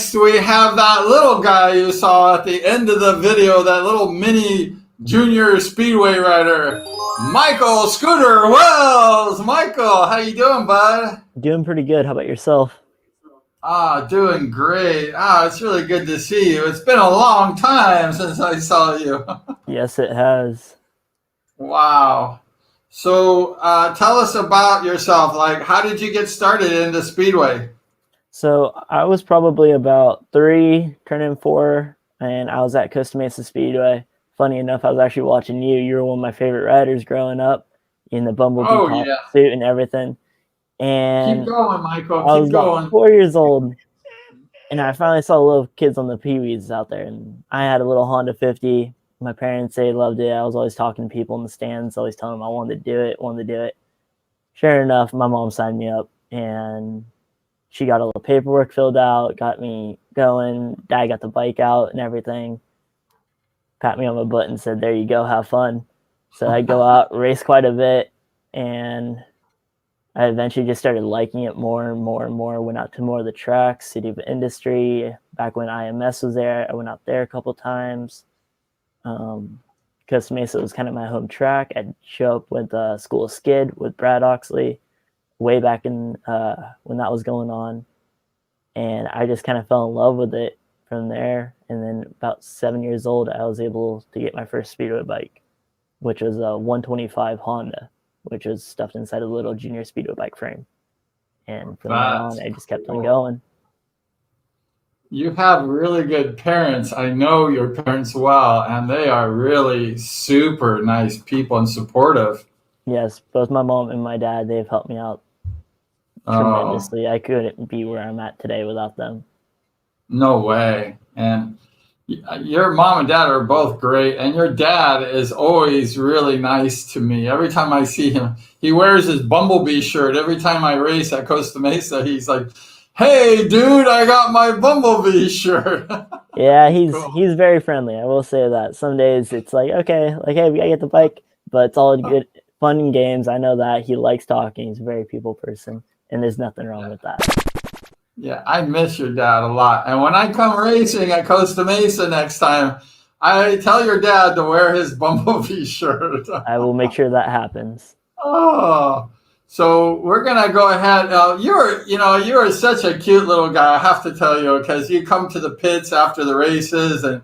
next we have that little guy you saw at the end of the video, that little mini junior speedway rider, Michael Scooter Wells. Michael, how you doing, bud? Doing pretty good. How about yourself? Doing great. It's really good to see you. It's been a long time since I saw you. Yes, it has. Wow. So tell us about yourself. Like, how did you get started into Speedway? So I was probably about 3, turning 4, and I was at Costa Mesa Speedway. Funny enough, I was actually watching you. You were one of my favorite riders growing up in the Bumblebee top suit and everything. And keep going, Michael. I was Keep going. about 4 years old, and I finally saw little kids on the Pee-wees out there, and I had a little Honda 50. My parents, they loved it. I was always talking to people in the stands, always telling them I wanted to do it. Sure enough, my mom signed me up, and she got all the paperwork filled out, got me going. Dad got the bike out and everything. Pat me on my butt and said, "There you go, have fun." So I go out, race quite a bit, and I eventually just started liking it more and more and more. Went out to more of the tracks, City of Industry. Back when IMS was there, I went out there a couple times. Costa Mesa was kind of my home track. I'd show up with School of Skid with Brad Oxley way back in when that was going on. And I just kind of fell in love with it from there. And then about 7 years old, I was able to get my first Speedway bike, which was a 125 Honda, which was stuffed inside a little junior Speedway bike frame. And from there on, I just kept on going. You have really good parents. I know your parents well, and they are really super nice people and supportive. Yes, both my mom and my dad, they've helped me out tremendously. I couldn't be where I'm at today without them. No way. And your mom and dad are both great, and your dad is always really nice to me. Every time I see him, he wears his Bumblebee shirt. Every time I race at Costa Mesa, he's like, "Hey, dude, I got my Bumblebee shirt." Yeah, he's very friendly. I will say that. Some days it's like, okay, like, hey, we gotta get the bike, but it's all good, fun and games. I know that he likes talking. He's a very people person, and there's nothing wrong with that. Yeah, I miss your dad a lot. And when I come racing at Costa Mesa next time, I tell your dad to wear his Bumblebee shirt. I will make sure that happens. Oh. So we're gonna go ahead. You are such a cute little guy. I have to tell you, because you come to the pits after the races, and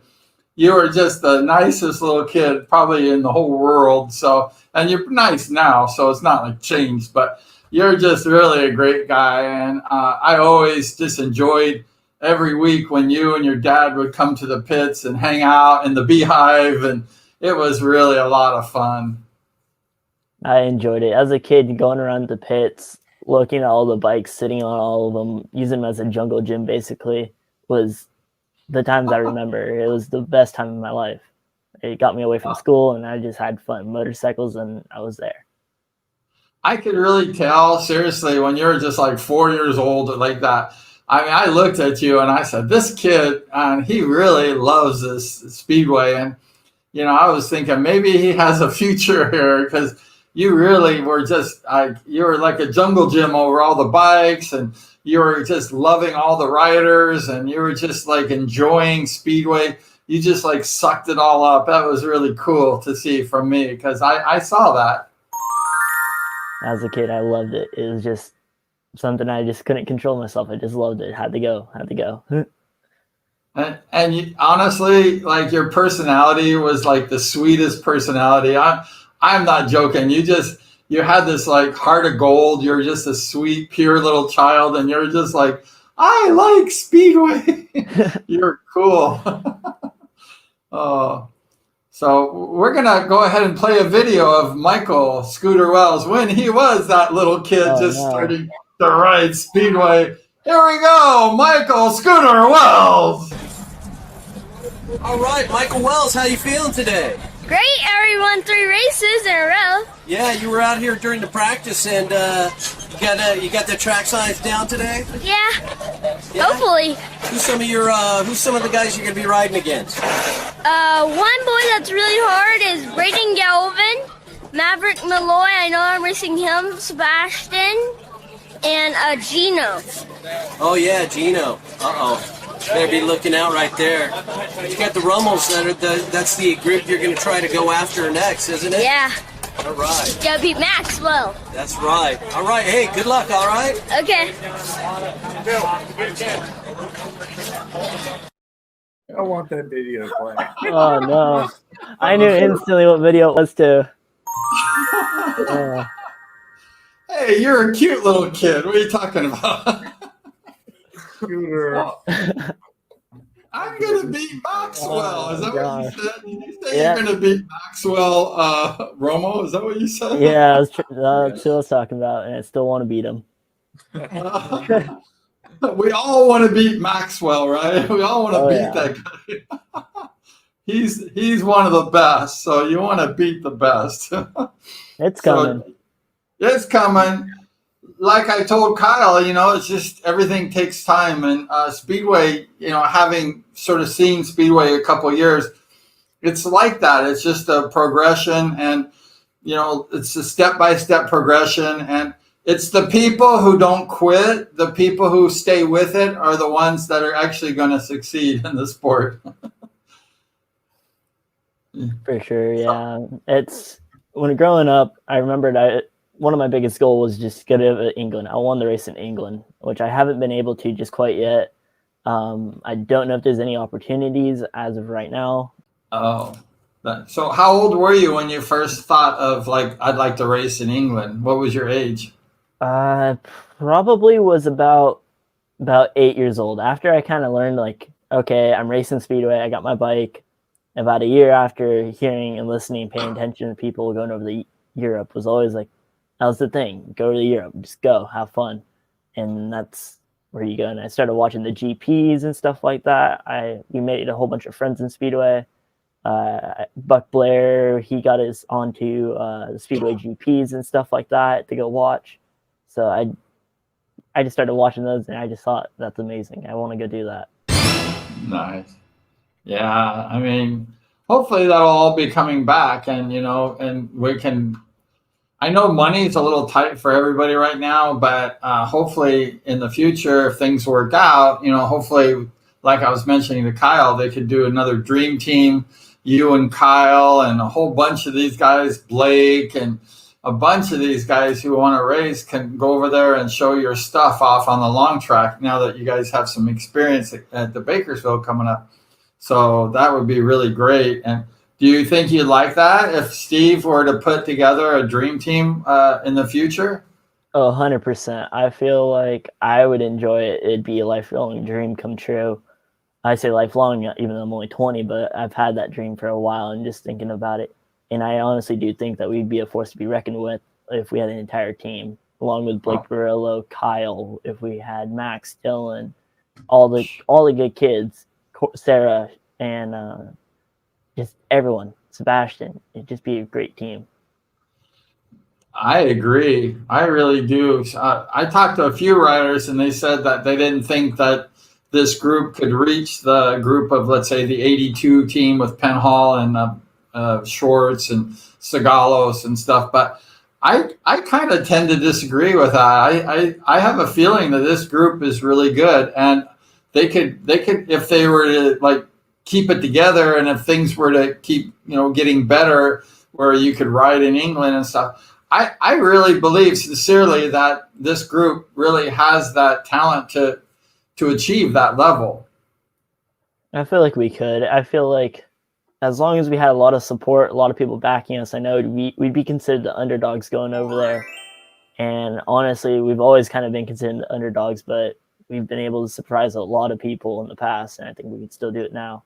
you are just the nicest little kid probably in the whole world. So, and you're nice now, so it's not like changed, but you're just really a great guy. And I always just enjoyed every week when you and your dad would come to the pits and hang out in the beehive, and it was really a lot of fun. I enjoyed it. As a kid, going around the pits, looking at all the bikes, sitting on all of them, using them as a jungle gym, basically, was the times I remember. It was the best time in my life. It got me away from school, and I just had fun. Motorcycles, and I was there. I could really tell, seriously, when you were just like 4 years old like that. I mean, I looked at you and I said, this kid, he really loves this Speedway. And, I was thinking maybe he has a future here, because you really were just, you were like a jungle gym over all the bikes, and you were just loving all the riders, and you were just like enjoying Speedway. You just like sucked it all up. That was really cool to see from me, because I saw that. As a kid, I loved it. It was just something I just couldn't control myself. I just loved it. Had to go. And you, honestly, like, your personality was like the sweetest personality. I'm not joking. You had this like heart of gold. You're just a sweet, pure little child, and you're just like, I like Speedway. You're cool. Oh, so we're gonna go ahead and play a video of Michael Scooter Wells when he was that little kid starting to ride Speedway. Here we go, Michael Scooter Wells. All right, Michael Wells, how you feeling today? Great, I won 3 races in a row. Yeah, you were out here during the practice, and you got the track size down today? Yeah, hopefully. Who's some of the guys you're gonna be riding against? One boy that's really hard is Braden Galvin, Maverick Malloy. I know I'm racing him, Sebastian, and Gino. Oh yeah, Gino. Uh-oh. Better be looking out right there. You got the Rummels that's the group you're going to try to go after next, isn't it? Yeah. All right. Gotta beat Maxwell. That's right. All right. Hey, good luck. All right. Okay. I want that video to play. Oh no! I knew instantly what video it was too. Hey, you're a cute little kid. What are you talking about? Scooter. I'm gonna beat Maxwell. Is that what you said? Did you say Yeah. you're gonna beat Maxwell Romo? Is that what you said? Yeah, that's what I was talking about, and I still want to beat him. We all want to beat Maxwell, right? We all want to beat that guy. He's one of the best, so you want to beat the best. It's coming. So, it's coming. Like I told Kyle, you know, it's just everything takes time. And Speedway, you know, having sort of seen Speedway a couple of years, it's like that. It's just a progression, and you know, it's a step-by-step progression. And it's the people who don't quit, the people who stay with it, are the ones that are actually going to succeed in the sport. For sure, yeah. It's when growing up, I remembered one of my biggest goals was just go to England. I wanted to race in England, which I haven't been able to just quite yet. I don't know if there's any opportunities as of right now. Oh, so how old were you when you first thought of like, I'd like to race in England? What was your age? Probably was about 8 years old. After I kind of learned like, okay, I'm racing Speedway. I got my bike. About a year after hearing and listening, paying attention to people going over to Europe was always like, that was the thing. Go to Europe, just go, have fun, and that's where you go. And I started watching the GPs and stuff like that. We made a whole bunch of friends in Speedway. Buck Blair, he got us onto the Speedway GPs and stuff like that to go watch. So I just started watching those, and I just thought that's amazing. I want to go do that. Nice. Yeah, I mean, hopefully that'll all be coming back, and you know, and we can. I know money is a little tight for everybody right now, but hopefully in the future, if things work out, you know, hopefully, like I was mentioning to Kyle, they could do another dream team, you and Kyle and a whole bunch of these guys, Blake and a bunch of these guys who want to race can go over there and show your stuff off on the long track now that you guys have some experience at the Bakersfield coming up. So that would be really great. And do you think you'd like that if Steve were to put together a dream team in the future? Oh, 100%. I feel like I would enjoy it. It'd be a lifelong dream come true. I say lifelong, even though I'm only 20, but I've had that dream for a while and just thinking about it. And I honestly do think that we'd be a force to be reckoned with if we had an entire team, along with Blake Barillo, Kyle, if we had Max, Dylan, all the good kids, Sarah, and just everyone, Sebastian. It'd just be a great team. I agree. I really do. I talked to a few riders, and they said that they didn't think that this group could reach the group of, let's say, the 82 team with Penhall and Schwartz and Sagalos and stuff. But I kind of tend to disagree with that. I have a feeling that this group is really good, and they could if they were to like keep it together, and if things were to keep getting better, where you could ride in England and stuff. I really believe sincerely that this group really has that talent to achieve that level. I feel like we could. I feel like as long as we had a lot of support, a lot of people backing us, I know we'd be considered the underdogs going over there. And honestly, we've always kind of been considered the underdogs, but we've been able to surprise a lot of people in the past, and I think we can still do it now.